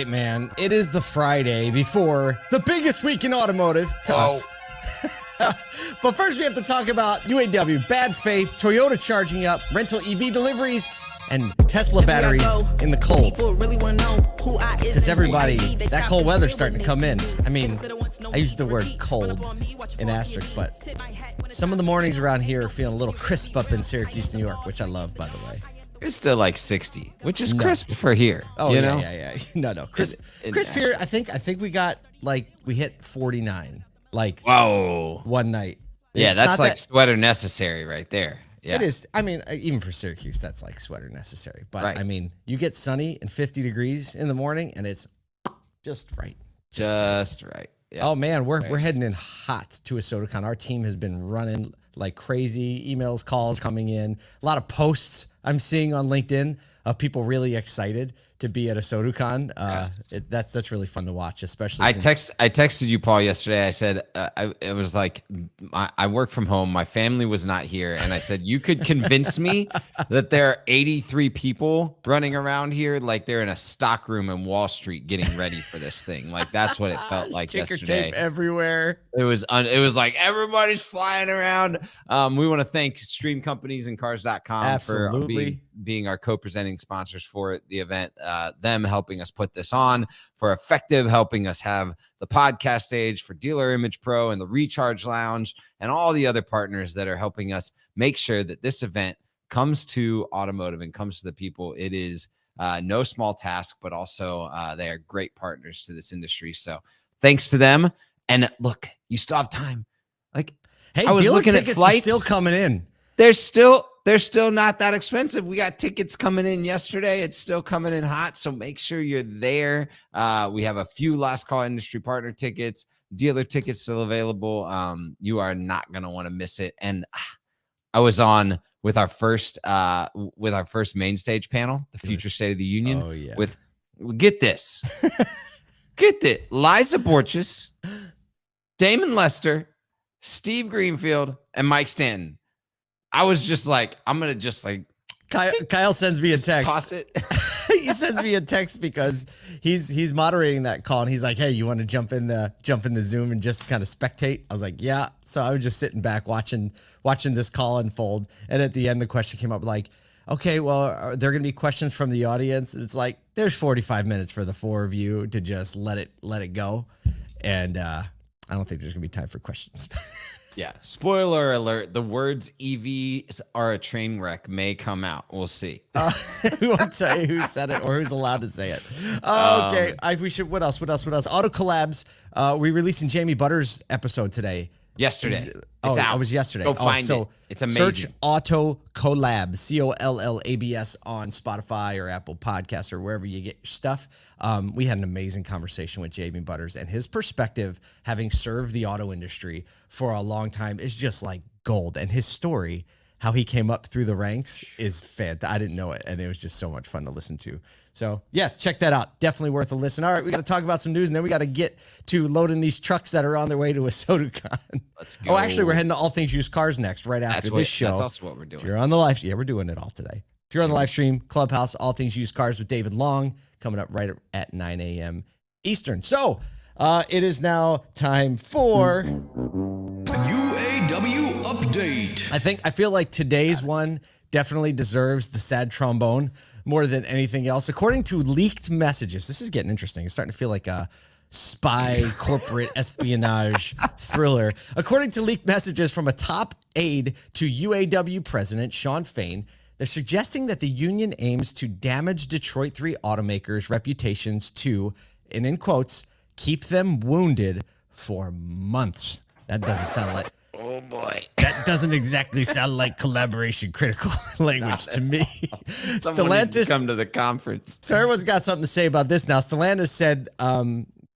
right, man. It is the Friday before the biggest week in automotive to us. But first, we have to talk about UAW, bad faith, Toyota charging up, rental EV deliveries, and Tesla batteries in the cold. Because everybody, that cold weather's starting to come in. I mean, I use the word cold in asterisks, but some of the mornings around here are feeling a little crisp up in Syracuse, New York, which I love, by the way. It's still like 60, which is crisp for here. Oh, you yeah, know? yeah. No. Crisp here, I think we got, like, we hit 49, like, whoa, one night. Yeah, It's that's not like sweater necessary right there. Yeah. It is. I mean, even for Syracuse, that's like sweater necessary. But, right. I mean, you get sunny and 50 degrees in the morning, and it's just right. Just right. Yeah. Oh, man, we're heading in hot to ASOTU CON. Our team has been running like crazy, emails, calls coming in. A lot of posts I'm seeing on LinkedIn of people really excited to be at ASOTU CON. That's really fun to watch, especially. I texted you, Paul, yesterday. I said it was like I work from home. My family was not here, and I said you could convince me that there are 83 people running around here like they're in a stock room in Wall Street getting ready for this thing. Like that's what it felt like yesterday. Tape everywhere. It was like everybody's flying around. We want to thank Stream Companies and Cars.com for being our co-presenting sponsors for the event. Them helping us put this on, for Effective helping us have the podcast stage, for Dealer Image Pro and the Recharge Lounge, and all the other partners that are helping us make sure that this event comes to automotive and comes to the people. It is no small task, but also they are great partners to this industry. So thanks to them. And look, you still have time. Like, hey, I was looking at flights still coming in. They're still not that expensive. We got tickets coming in yesterday. It's still coming in hot. So make sure you're there. We have a few last call industry partner tickets, dealer tickets still available. You are not going to want to miss it. And I was on with our first main stage panel, the Future State of the Union. Oh, yeah. With get this, Liza Borges, Damon Lester, Steve Greenfield, and Mike Stanton. I was just like, I'm going to just like. Kyle sends me a text. Toss it. He sends me a text because he's moderating that call, and he's like, hey, you want to jump in the Zoom and just kind of spectate? I was like, yeah. So I was just sitting back watching this call unfold. And at the end, the question came up like, okay, well, are there going to be questions from the audience? And it's like, there's 45 minutes for the four of you to just let it go. And I don't think there's going to be time for questions. Yeah. Spoiler alert. The words EVs are a train wreck may come out. We'll see. We won't tell you who said it or who's allowed to say it. Okay. We should. What else? Auto Collabs. We're releasing Jamie Butters' episode today. Yesterday. It's out. It was yesterday. Go find it. It's amazing. Search Auto Collabs, COLLABS on Spotify or Apple Podcasts or wherever you get your stuff. We had an amazing conversation with Jamie Butters, and his perspective, having served the auto industry for a long time, is just like gold. And his story, how he came up through the ranks, is fantastic. I didn't know it, and it was just so much fun to listen to. So, yeah, check that out. Definitely worth a listen. All right, we got to talk about some news, and then we got to get to loading these trucks that are on their way to ASOTU CON. Let's go. Oh, actually, we're heading to All Things Used Cars next, right after this show. That's also what we're doing. If you're on the live, we're doing it all today. If you're on the live stream, Clubhouse, All Things Used Cars with David Long, coming up right at 9 a.m. Eastern. So, it is now time for UAW Update. I feel like today's one definitely deserves the sad trombone more than anything else. According to leaked messages, this is getting interesting. It's starting to feel like a spy corporate espionage thriller. According to leaked messages from a top aide to UAW President Shawn Fain, they're suggesting that the union aims to damage Detroit 3 automakers' reputations to, and in quotes, keep them wounded for months. That doesn't sound like... Oh, boy. That doesn't exactly sound like collaboration critical language to me. Stellantis, come to the conference. So everyone's got something to say about this now. Stellantis said,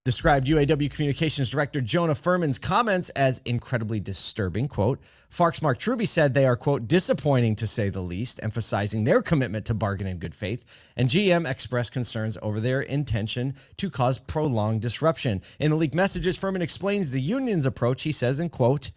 described UAW Communications Director Jonah Furman's comments as incredibly disturbing, quote. Fark's Mark Truby said they are, quote, disappointing to say the least, emphasizing their commitment to bargain in good faith. And GM expressed concerns over their intention to cause prolonged disruption. In the leaked messages, Furman explains the union's approach. He says, in quote,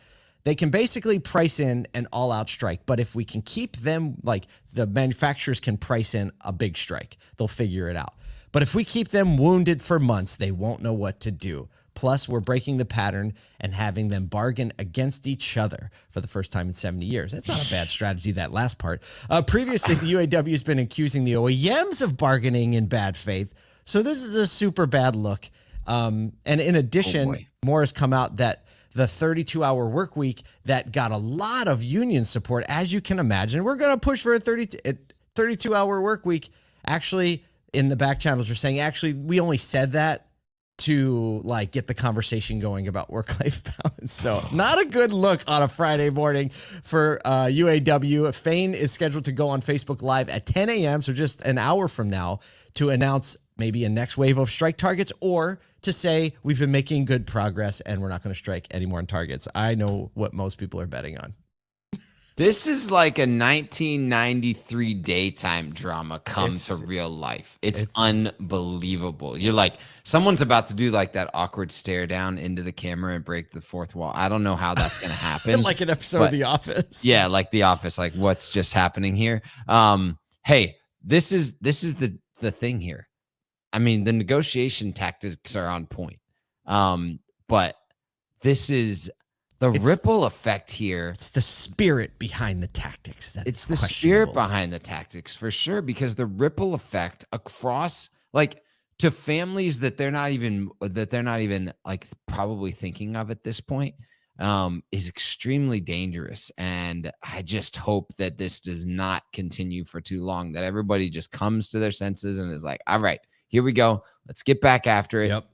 they can basically price in an all-out strike, but if we can keep them, like the manufacturers can price in a big strike, they'll figure it out. But if we keep them wounded for months, they won't know what to do. Plus, we're breaking the pattern and having them bargain against each other for the first time in 70 years. That's not a bad strategy, that last part. Previously, the UAW has been accusing the OEMs of bargaining in bad faith. So this is a super bad look. And in addition, more has come out that the 32-hour work week that got a lot of union support, as you can imagine, we're going to push for a 32-hour work week. Actually, in the back channels, we're saying, actually, we only said that to like get the conversation going about work-life balance. So not a good look on a Friday morning for UAW. Fain is scheduled to go on Facebook Live at 10 a.m., so just an hour from now, to announce maybe a next wave of strike targets, or to say we've been making good progress and we're not going to strike any more on targets. I know what most people are betting on. This is like a 1993 daytime drama come to real life. It's unbelievable. You're like, someone's about to do like that awkward stare down into the camera and break the fourth wall. I don't know how that's going to happen. Like an episode of The Office. Yeah, like The Office. Like, what's just happening here? Hey, this is the thing here. I mean, the negotiation tactics are on point. But this is the ripple effect here. It's the spirit behind the tactics. It's the spirit behind the tactics for sure, because the ripple effect across, like, to families that they're not even like probably thinking of at this point, is extremely dangerous. And I just hope that this does not continue for too long, that everybody just comes to their senses and is like, all right, here we go. Let's get back after it. Yep.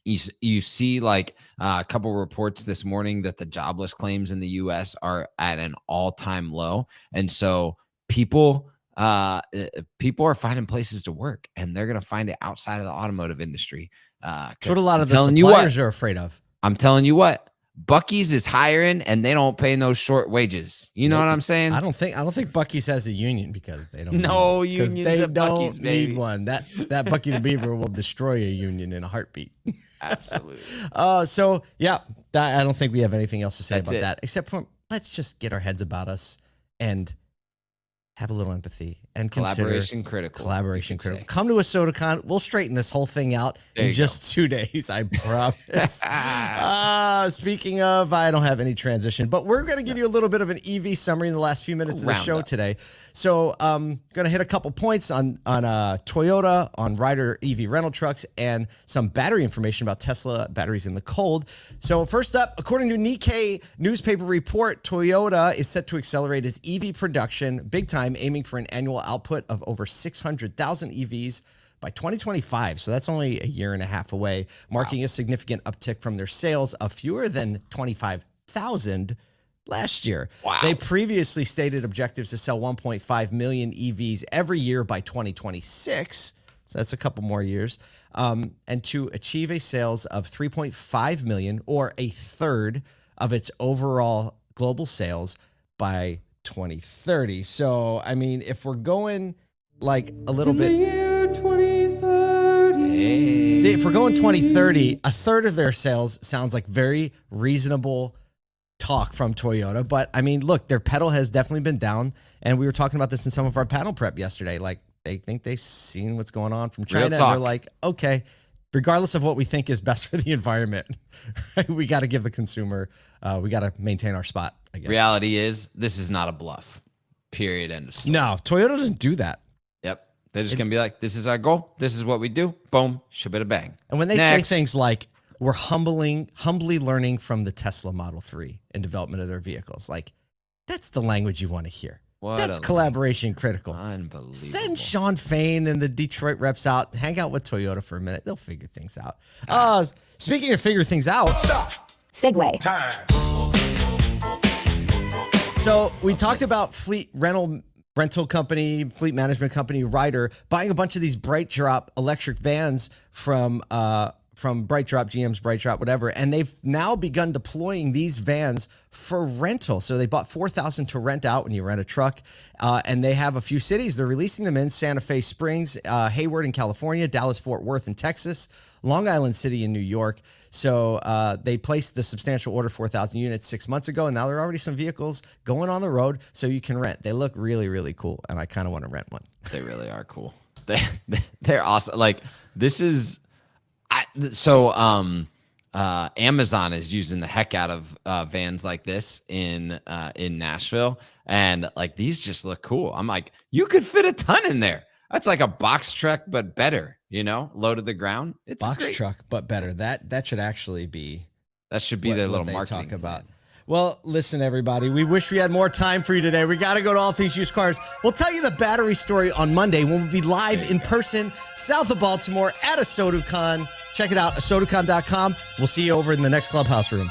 You see like a couple reports this morning that the jobless claims in the U.S. are at an all-time low. And so people are finding places to work, and they're going to find it outside of the automotive industry. That's what a lot of the suppliers are afraid of. I'm telling you what, Buc-ee's is hiring, and they don't pay no short wages. You know what I'm saying? I don't think Buc-ee's has a union, because they don't. No unions. They don't need one. That Buc-ee the Beaver will destroy a union in a heartbeat. Absolutely. So yeah, I don't think we have anything else to say about that, except for let's just get our heads about us and have a little empathy and collaboration critical. Collaboration critical. Come to ASOTU CON. We'll straighten this whole thing out in just 2 days. I promise. Speaking of, I don't have any transition, but we're going to give you a little bit of an EV summary in the last few minutes of the show today. So going to hit a couple points on Toyota, on Ryder EV rental trucks, and some battery information about Tesla batteries in the cold. So first up, according to Nikkei newspaper report, Toyota is set to accelerate its EV production big time, aiming for an annual output of over 600,000 EVs by 2025. So that's only a year and a half away, marking a significant uptick from their sales of fewer than 25,000 last year. Wow. They previously stated objectives to sell 1.5 million EVs every year by 2026. So that's a couple more years. And to achieve a sales of 3.5 million, or a third of its overall global sales by 2030. So, I mean, if we're going like a little bit, year 2030. See, if we're going 2030, a third of their sales sounds like very reasonable talk from Toyota. But I mean, look, their pedal has definitely been down, and we were talking about this in some of our panel prep yesterday. Like, they think they've seen what's going on from China, and they're like, okay, regardless of what we think is best for the environment, we got to give the consumer, we got to maintain our spot, I guess. Reality is, this is not a bluff. Period. End of story. No, Toyota doesn't do that. Yep. They're just going to be like, this is our goal. This is what we do. Boom. Shabita bang. And when they say things like, we're humbly learning from the Tesla Model 3 in development of their vehicles, like, that's the language you want to hear. That's collaboration critical. Unbelievable. Send Shawn Fain and the Detroit reps out. Hang out with Toyota for a minute. They'll figure things out. Speaking of figure things out. Stop. Segue. Time. So we talked about fleet rental company, fleet management company, Ryder, buying a bunch of these Brightdrop electric vans from Brightdrop, GM's Brightdrop, whatever. And they've now begun deploying these vans for rental. So they bought 4,000 to rent out when you rent a truck. And they have a few cities they're releasing them in: Santa Fe Springs, Hayward in California, Dallas, Fort Worth in Texas, Long Island City in New York. So they placed the substantial order, 4,000 units, 6 months ago. And now there are already some vehicles going on the road so you can rent. They look really, really cool. And I kind of want to rent one. They really are cool. they're awesome. Like this is, Amazon is using the heck out of vans like this in Nashville, and like these just look cool. I'm like, you could fit a ton in there. That's like a box truck, but better. Low to the ground. It's box truck, but better. That should actually be. That should be their little marketing talk about. Well, listen, everybody, we wish we had more time for you today. We got to go to All Things Used Cars. We'll tell you the battery story on Monday when we'll be live in person south of Baltimore at ASOTU CON. Check it out, ASOTUCON.com. We'll see you over in the next clubhouse room.